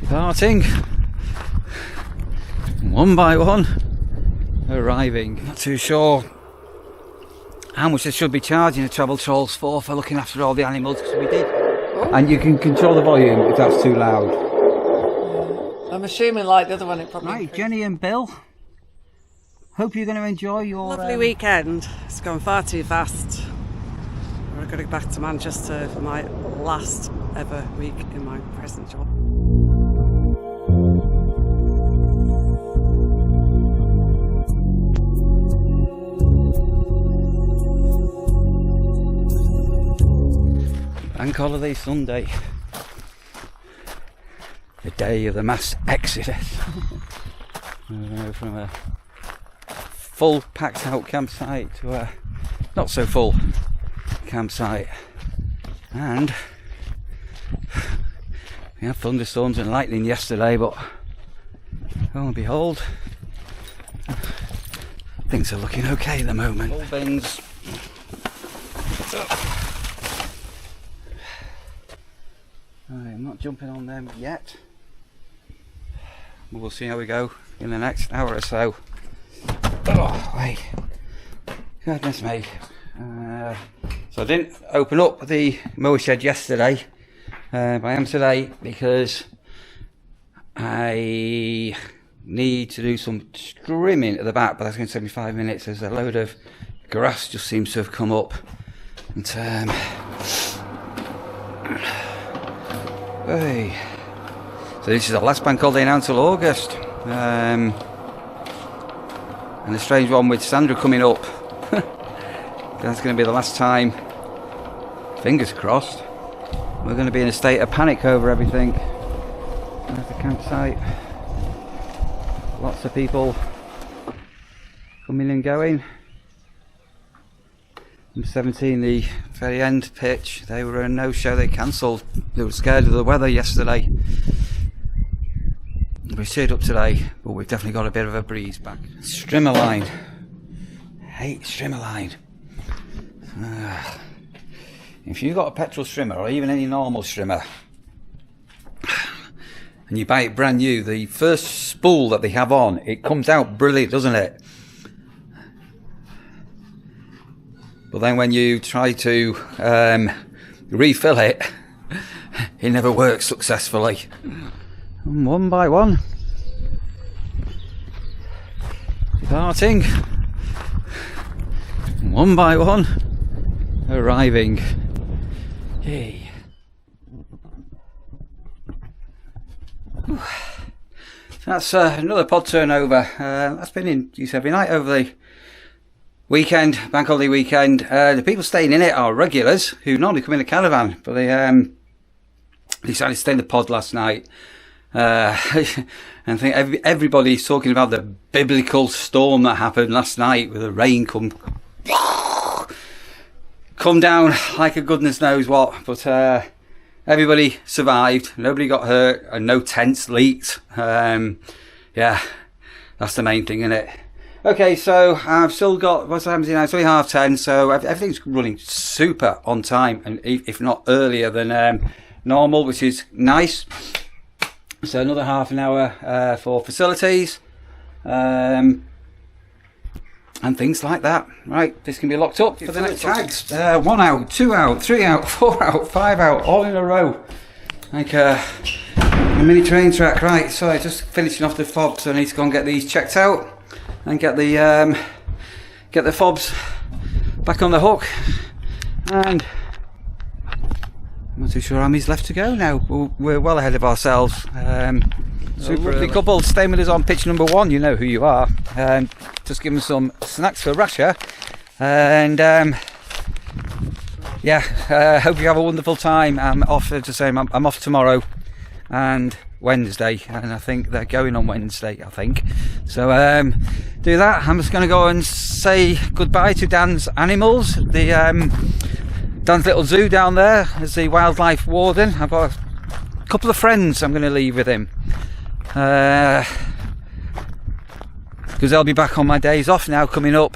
Departing. One by one. Arriving. Not too sure how much they should be charging the travel trolls for looking after all the animals, because we did. Oh. And you can control the volume if that's too loud. I'm assuming like the other one it probably... Right, Jenny and Bill. Hope you're going to enjoy your... Lovely weekend. It's gone far too fast. We're going to go back to Manchester for my last ever week in my present job. Bank holiday Sunday, the day of the mass exodus. From a full packed out campsite to a not so full campsite, and we had thunderstorms and lightning yesterday, but lo and behold, things are looking okay at the moment. All bins. I'm not jumping on them yet. We'll see how we go in the next hour or so. Oh, wait. Goodness me. So I didn't open up the mower shed yesterday, but I am today because I need to do some trimming at the back, but that's going to take me 5 minutes. There's a load of grass just seems to have come up. And hey. So this is the last bank holiday now until August, and a strange one with Sandra coming up. That's going to be the last time, fingers crossed, we're going to be in a state of panic over everything. There's the campsite, lots of people coming and going. Number 17, the very end pitch, they were a no-show, they cancelled. They were scared of the weather yesterday. We stayed up today, but we've definitely got a bit of a breeze back. Strimmer line. Hate strimmer line. If you've got a petrol strimmer, or even any normal strimmer, and you buy it brand new, the first spool that they have on, it comes out brilliant, doesn't it? But then when you try to refill it, it never works successfully. And one by one, departing. One by one, arriving. Yay. That's another pod turnover. That's been in use every night over the weekend, bank holiday weekend. The people staying in it are regulars who normally come in a caravan, but they decided to stay in the pod last night. And I think everybody's talking about the biblical storm that happened last night, with the rain come down like a goodness knows what. But everybody survived, nobody got hurt, and no tents leaked. Yeah, that's the main thing, isn't it? Okay, so I've still got, what's happening now? It's only 10:30, so everything's running super on time, and if not earlier than normal, which is nice. So another half an hour for facilities, and things like that. Right, this can be locked up for the next tags. 1 out, 2 out, 3 out, 4 out, 5 out, all in a row, like a mini train track. Right, so just finishing off the fobs, so I need to go and get these checked out and get the fobs back on the hook. And I'm not too sure how many's left to go now. We're well ahead of ourselves. Super lovely couple staying with us on pitch number 1. You know who you are. Just give them some snacks for Rasha, and yeah, hope you have a wonderful time. I'm off I'm off tomorrow and Wednesday, and I think they're going on Wednesday, I think. So do that. I'm just going to go and say goodbye to Dan's animals. Dan's little zoo down there as the wildlife warden. I've got a couple of friends I'm going to leave with him, because they'll be back on my days off now coming up.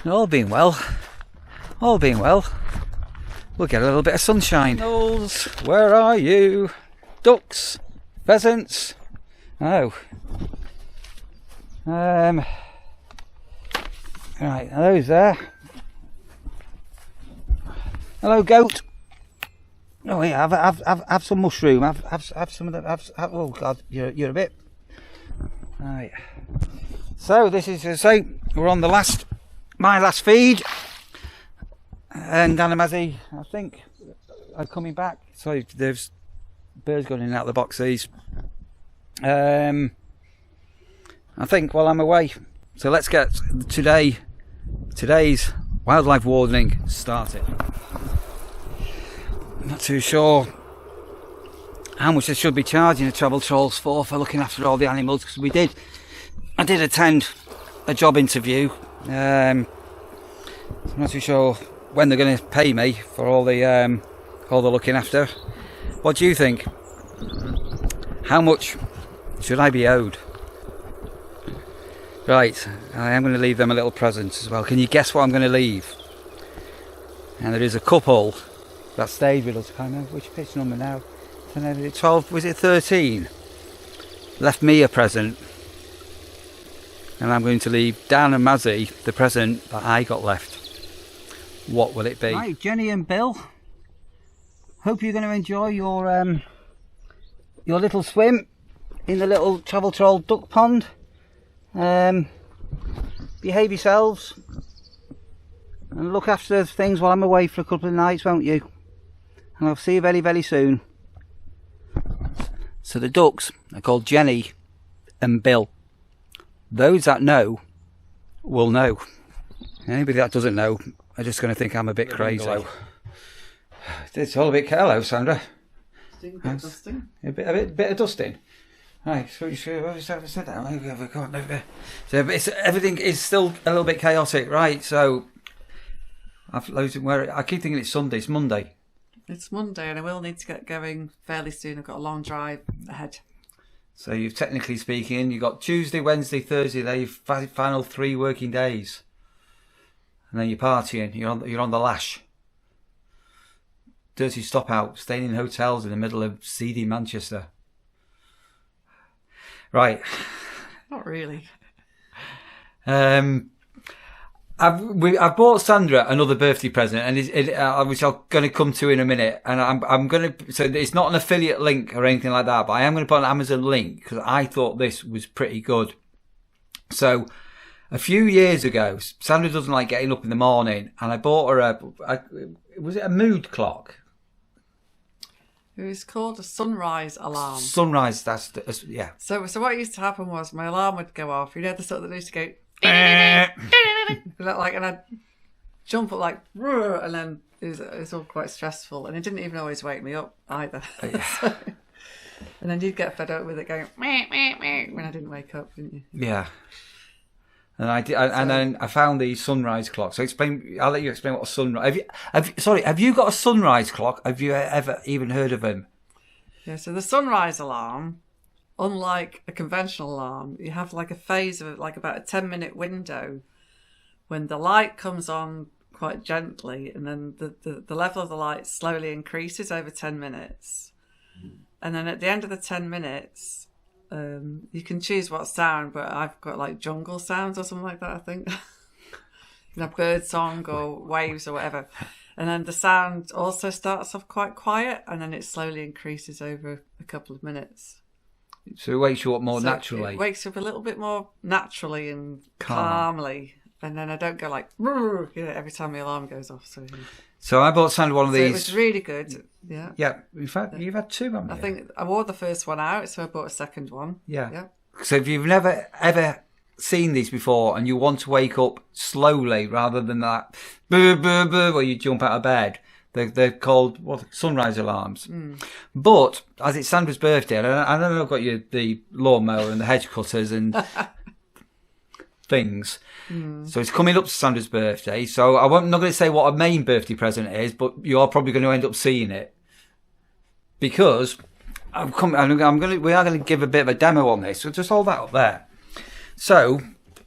And all being well, we'll get a little bit of sunshine. Knowles, where are you? Ducks, Pheasants. Oh. Right, are those there? Hello, goat. Oh yeah, have some mushroom. Have some of the. Oh God, you're a bit. Right. So this is to say we're on my last feed, and Danamazzi, I think, are coming back. So there's birds going in and out of the boxes. I think while I'm away. So let's get today's wildlife wardening started. I'm not too sure how much I should be charging the travel trolls for looking after all the animals, because I did attend a job interview. I'm not too sure when they're going to pay me for all the looking after. What do you think? How much should I be owed? Right, I am going to leave them a little present as well. Can you guess what I'm going to leave? And there is a couple that stayed with us. I can't remember which pitch number now. 12, was it 13? Left me a present. And I'm going to leave Dan and Mazzy the present that I got left. What will it be? Right, Jenny and Bill. Hope you're going to enjoy your little swim in the little travel troll duck pond. Behave yourselves and look after things while I'm away for a couple of nights, won't you? And I'll see you very, very soon. So the ducks are called Jenny and Bill. Those that know will know. Anybody that doesn't know are just going to think I'm a bit crazy. It's all a bit. Hello, Sandra. A bit dusting. A bit of dusting. Right, so I've said that. So everything is still a little bit chaotic, right? So I keep thinking it's Sunday. It's Monday. It's Monday, and I will need to get going fairly soon. I've got a long drive ahead. So you've technically speaking, you've got Tuesday, Wednesday, Thursday. They're your final 3 working days, and then you're partying. You're on the lash. Dirty stop out, staying in hotels in the middle of seedy Manchester. Right. Not really. I've bought Sandra another birthday present, and which I'm going to come to in a minute. And I'm going to. So it's not an affiliate link or anything like that, but I am going to put an Amazon link because I thought this was pretty good. So a few years ago, Sandra doesn't like getting up in the morning, and I bought her was it a mood clock? It was called a sunrise alarm. Sunrise, yeah. So what used to happen was my alarm would go off. You know the sort that used to go, and I'd jump up like, and then it was all quite stressful, and it didn't even always wake me up either. So, and then you'd get fed up with it going when I didn't wake up, didn't you? Yeah. And I did, and then I found the sunrise clock. So I'll let you explain what a sunrise. Have you got a sunrise clock? Have you ever even heard of them? Yeah. So the sunrise alarm, unlike a conventional alarm, you have like a phase of like about a 10-minute window when the light comes on quite gently, and then the level of the light slowly increases over 10 minutes, and then at the end of the 10 minutes. You can choose what sound, but I've got like jungle sounds or something like that, I think. Bird song or waves or whatever. And then the sound also starts off quite quiet, and then it slowly increases over a couple of minutes. So it wakes you up more naturally? It wakes you up a little bit more naturally and calmly. And then I don't go like, every time the alarm goes off. So I bought Sandra one of these. It was really good. Yeah. Yeah. In fact, you've had 2, haven't you? I think I wore the first one out, so I bought a second one. Yeah. So if you've never ever seen these before and you want to wake up slowly rather than that where you jump out of bed, they're called sunrise alarms. But as it's Sandra's birthday, and I know I've got you the lawnmower and the hedge cutters and things. So it's coming up to Sandra's birthday. So I'm not going to say what a main birthday present is, but you are probably going to end up seeing it because we are going to give a bit of a demo on this. So just hold that up there. So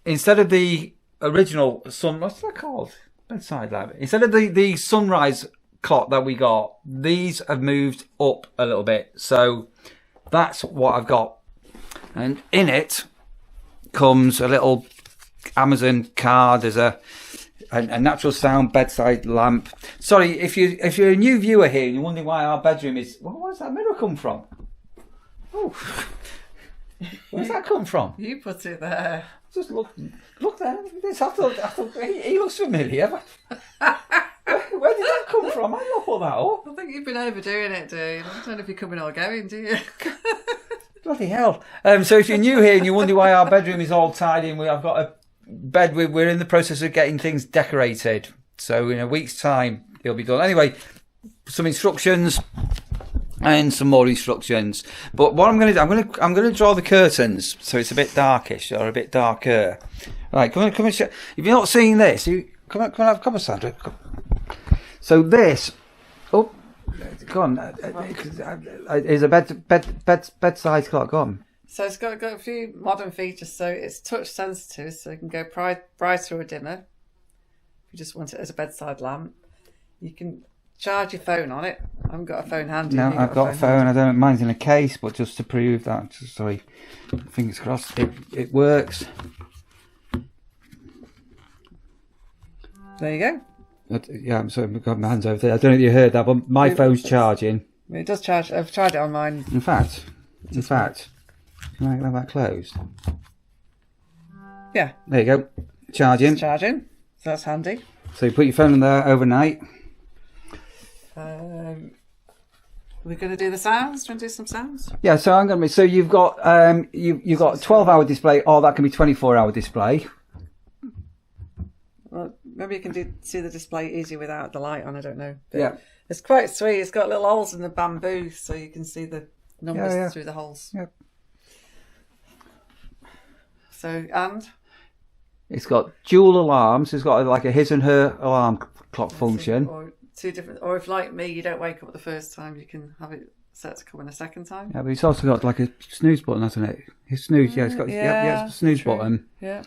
instead of the original what's that called? Bedside lamp. Instead of the sunrise clock that we got, these have moved up a little bit. So that's what I've got. And in it comes a little Amazon card. There's a natural sound bedside lamp. Sorry, if you're a new viewer here and you're wondering why our bedroom is... Well, where's that mirror come from? Oh, where's that come from? You put it there. Just look there. He looks familiar. Where did that come from? I didn't put that up. I think you've been overdoing it, dude. I don't know if you're coming or going, do you? Bloody hell. So if you're new here and you wonder why our bedroom is all tidy and I've got a bed, we're in the process of getting things decorated. So in a week's time, it'll be done. Anyway, some instructions and some more instructions. But what I'm going to do, I'm going to draw the curtains so it's a bit darkish or a bit darker. Right, come and show. If you're not seeing this, come on, Sandra. So this, go on. Is a bedside clock. Go on. So it's got a few modern features. So it's touch sensitive, so you can go brighter or dimmer. If you just want it as a bedside lamp, you can charge your phone on it. I haven't got a phone handy. No, I've got a phone. I don't. Mine's in a case, but just to prove that, sorry, fingers crossed, it works. There you go. Yeah, I'm sorry, I've got my hands over there. I don't know if you heard that, but my phone's charging. It does charge. I've tried it on mine. In fact, can I have that closed? Yeah. There you go. Charging. It's charging. So that's handy. So you put your phone in there overnight. We're going to do the sounds. Do you want to do some sounds? Yeah. So I'm going to. So you've got you've got a 12-hour display, or that can be 24-hour display. Well, maybe you can see the display easier without the light on. I don't know. But yeah. It's quite sweet. It's got little holes in the bamboo, so you can see the numbers through the holes. Yeah. So, and? It's got dual alarms. It's got like a his and her alarm clock function. Or two different. Or if, like me, you don't wake up the first time, you can have it set to come in a second time. Yeah, but it's also got like a snooze button, hasn't it? His snooze. Yeah, it's got it's a snooze button. Yeah.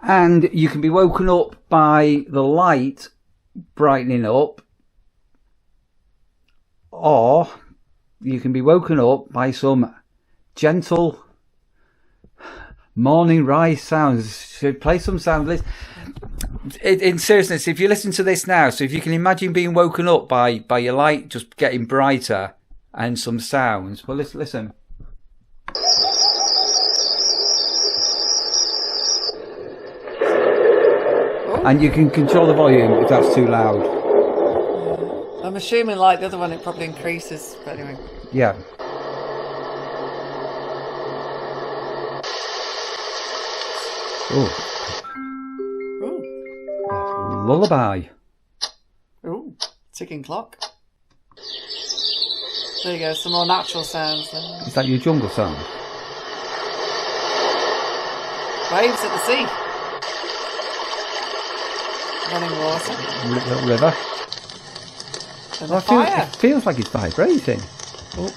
And you can be woken up by the light brightening up, or you can be woken up by some gentle morning rise sounds. Should play some sound. In seriousness, if you listen to this now, so if you can imagine being woken up by your light just getting brighter and some sounds. Well, listen. And you can control the volume if that's too loud. I'm assuming, like the other one, it probably increases. But anyway. Yeah. Oh. Lullaby. Oh, ticking clock. There you go. Some more natural sounds. Then. Is that your jungle sound? Waves at the sea. Running water. Little river. It feels like it's vibrating. Oh.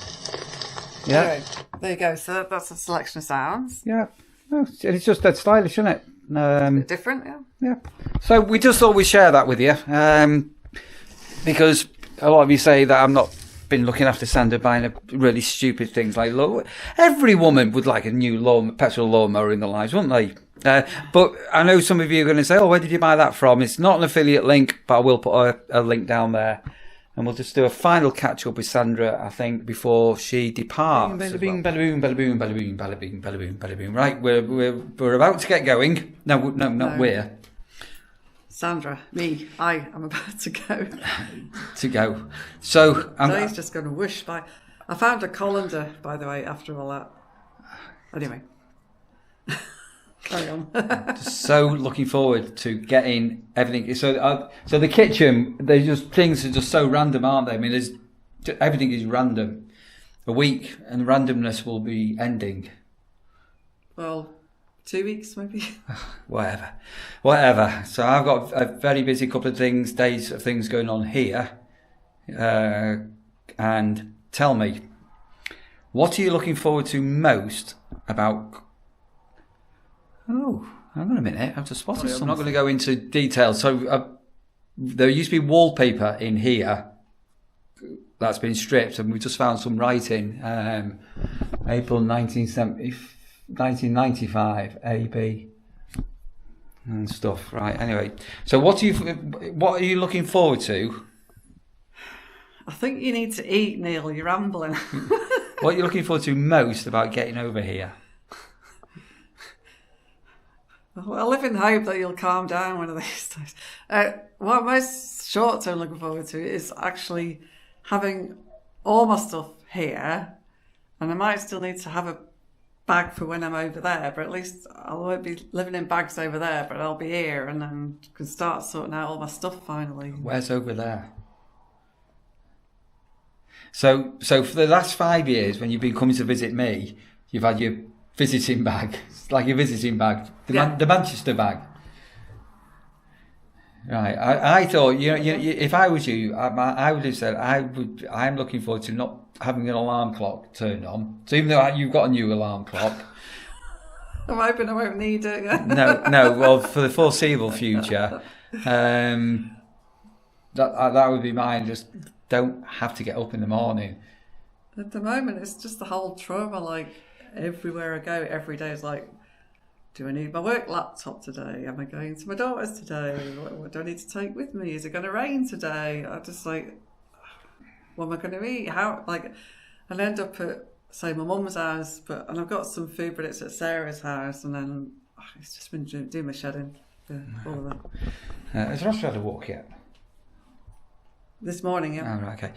Yeah. Anyway, there you go. So that's a selection of sounds. Yeah. No, it's just that stylish, isn't it? A bit different, yeah. Yeah. So we just thought we'd share that with you, because a lot of you say that I'm not been looking after Sandra buying really stupid things like every woman would like a new petrol lawnmower in their lives, wouldn't they? But I know some of you are going to say, "Oh, where did you buy that from?" It's not an affiliate link, but I will put a link down there. And we'll just do a final catch up with Sandra, I think, before she departs. Bada bing, bada boom, bada boom, bada boom, bada bing, bada boom, bada boom. Right, we're about to get going. No, not we're. Sandra, me, I am about to go. To go. So Day's just going to whoosh by. I found a colander, by the way, after all that. Anyway. Carry on. So looking forward to getting everything. So the kitchen, things are just so random, aren't they? I mean, everything is random. A week and randomness will be ending. Well, 2 weeks maybe. Whatever. So I've got a very busy couple of days of things going on here. And tell me, what are you looking forward to most about? Oh, hang on a minute. I've just spotted something. I'm not going to go into detail. So there used to be wallpaper in here that's been stripped, and we just found some writing. April 1995, AB and stuff. Right. Anyway, so what are you looking forward to? I think you need to eat, Neil. You're rambling. What are you looking forward to most about getting over here? Well, I live in hope that you'll calm down one of these days. What I'm most short term looking forward to is actually having all my stuff here, and I might still need to have a bag for when I'm over there, but at least I won't be living in bags over there, but I'll be here and then can start sorting out all my stuff finally. Where's over there? So for the last 5 years, when you've been coming to visit me, you've had your visiting bag. It's like your visiting bag, the Manchester bag. Right. I thought if I was you, I would have said I'm looking forward to not having an alarm clock turned on. So even though you've got a new alarm clock, I'm hoping I won't need it. no. Well, for the foreseeable future, that would be mine. Just don't have to get up in the morning. At the moment, it's just the whole trauma. Like everywhere I go, every day is like, do I need my work laptop today? Am I going to my daughter's today? What do I need to take with me? Is it going to rain today? I just like, what am I going to eat? How, like, I'll end up at, say, my mum's house, and I've got some food, but it's at Sarah's house, and then it's just been doing my shedding. Yeah, all of that. Has Ross had a walk yet? This morning, yeah. Oh, right, okay.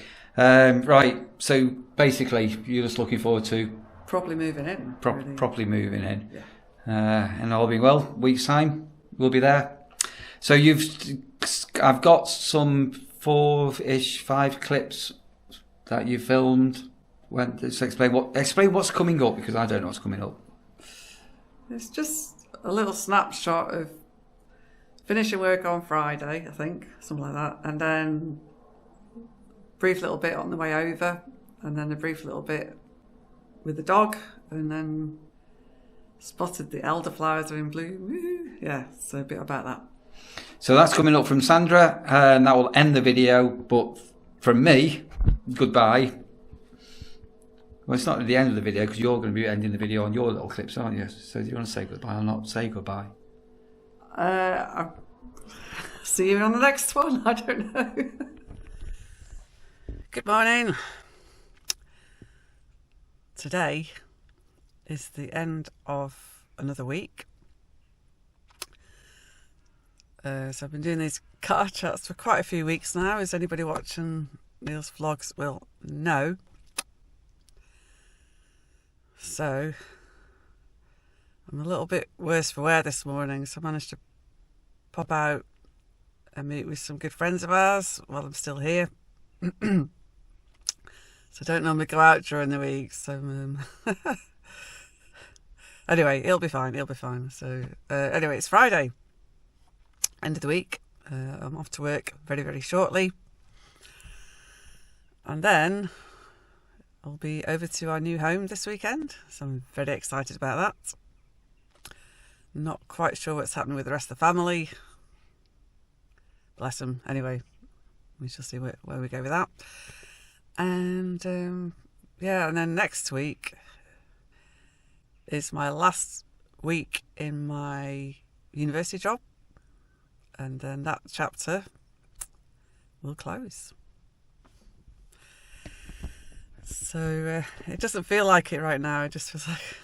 Right, so basically, you're just looking forward to properly moving in. Properly moving in. Yeah. And all being well, week's time, we'll be there. So I've got some 5 clips that you filmed. Let's explain what's coming up, because I don't know what's coming up. It's just a little snapshot of finishing work on Friday, I think, something like that, and then brief little bit on the way over, and then a brief little bit with the dog, and then spotted the elderflowers are in bloom. Woo. Yeah, so a bit about that. So that's coming up from Sandra, and that will end the video. But from me, goodbye. Well, it's not at the end of the video, because you're going to be ending the video on your little clips, aren't you? So do you want to say goodbye or not say goodbye? I'll see you on the next one. I don't know. Good morning. Today is the end of another week. So I've been doing these car chats for quite a few weeks now. Is anybody watching Neil's vlogs will know. So I'm a little bit worse for wear this morning, so I managed to pop out and meet with some good friends of ours while I'm still here. So I don't normally go out during the week, so anyway, it'll be fine. So anyway, it's Friday, end of the week. I'm off to work very, very shortly, and then I'll be over to our new home this weekend, so I'm very excited about that. Not quite sure what's happening with the rest of the family. Bless them. Anyway, we shall see where we go with that. And and then next week is my last week in my university job, and then that chapter will close. So it doesn't feel like it right now. It just feels like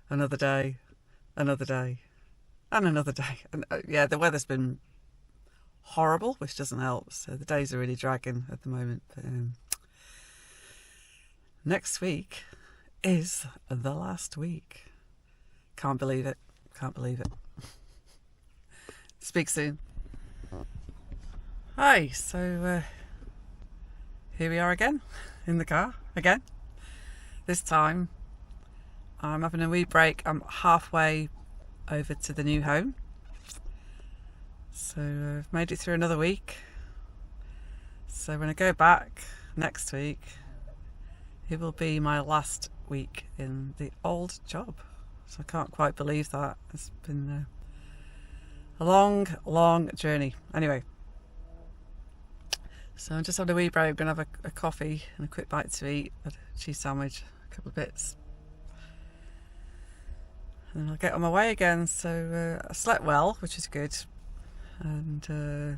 another day, and another day. And the weather's been horrible, which doesn't help. So the days are really dragging at the moment. But next week is the last week. Can't believe it. Speak soon. Hi, so here we are again, in the car again. This time I'm having a wee break. I'm halfway over to the new home. So I've made it through another week. So when I go back next week, it will be my last week in the old job. So I can't quite believe that. It's been a long journey. Anyway, so I'm just having a wee break. I'm going to have a coffee and a quick bite to eat, a cheese sandwich, a couple of bits. and I'll get on my way again. So I slept well, which is good, and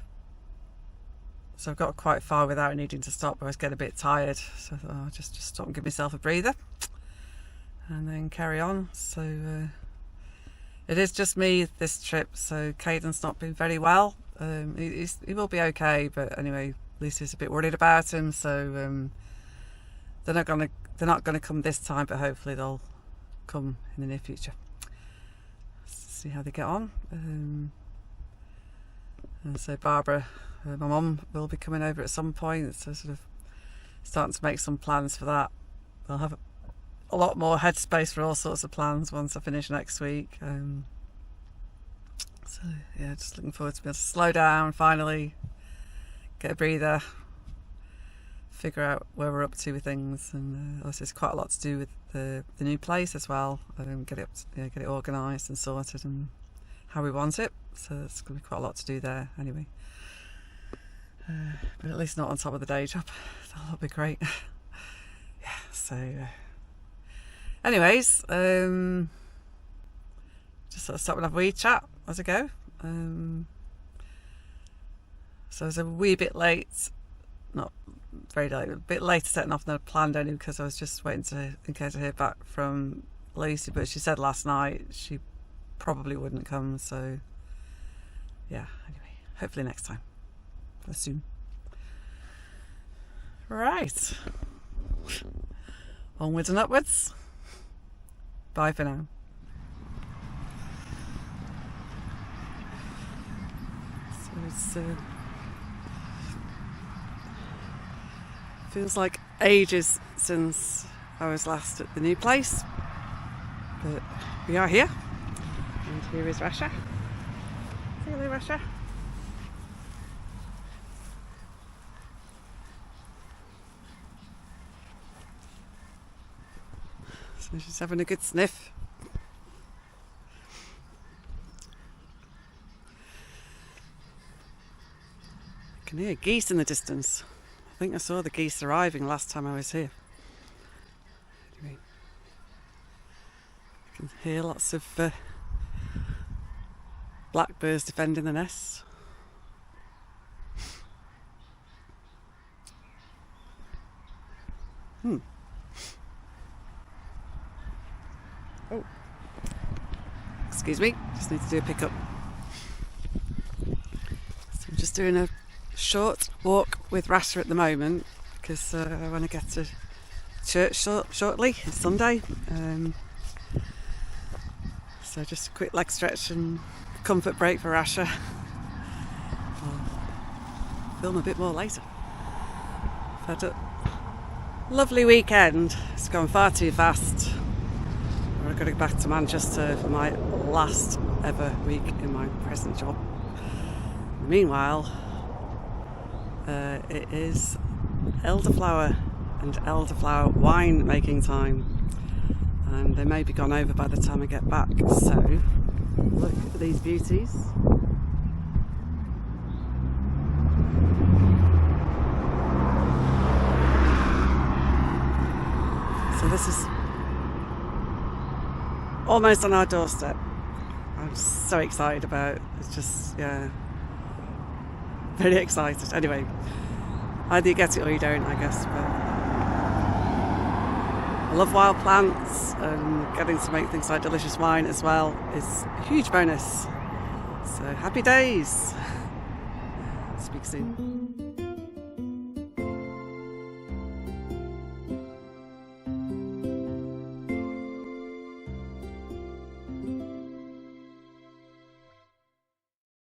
so I've got quite far without needing to stop. I was getting a bit tired, so I thought I'll just stop and give myself a breather and then carry on. So it is just me this trip, so Caden's not been very well. He will be okay, but anyway, Lucy's a bit worried about him, so they're not gonna come this time, but hopefully they'll come in the near future. See how they get on. And so Barbara, my mum, will be coming over at some point, so sort of starting to make some plans for that. I'll have a lot more headspace for all sorts of plans once I finish next week. So yeah, just looking forward to being able to slow down, finally get a breather, figure out where we're up to with things, and obviously there's quite a lot to do with the new place as well. Get it organised and sorted and how we want it. So there's going to be quite a lot to do there anyway. But at least not on top of the day job. That'll be great. Yeah. So, anyways, just sort of stop and have a wee chat as I go. So I was a wee bit late, not very late, a bit later setting off than I planned, only because I was just waiting in case I hear back from Lucy. But she said last night she probably wouldn't come, so yeah, anyway, hopefully next time, soon. Right, onwards and upwards. Bye for now. So it's feels like ages since I was last at the new place, but we are here, and here is Rasha. Say hello, Rasha. So she's having a good sniff. I can hear geese in the distance. I think I saw the geese arriving last time I was here. Anyway, I can hear lots of blackbirds defending the nests. Oh, excuse me, just need to do a pickup. So I'm just doing a short walk with Rasha at the moment because I want to get to church shortly. It's Sunday, so just a quick leg stretch and comfort break for Rasha. I'll film a bit more later. I've had a lovely weekend. It's gone far too fast. I've got to go back to Manchester for my last ever week in my present job. Meanwhile, it is elderflower and elderflower wine making time, and they may be gone over by the time I get back. So look at these beauties. So this is almost on our doorstep. I'm so excited about it. It's just, yeah, very excited. Anyway, either you get it or you don't, I guess. But I love wild plants, and getting to make things like delicious wine as well is a huge bonus. So happy days. Speak soon.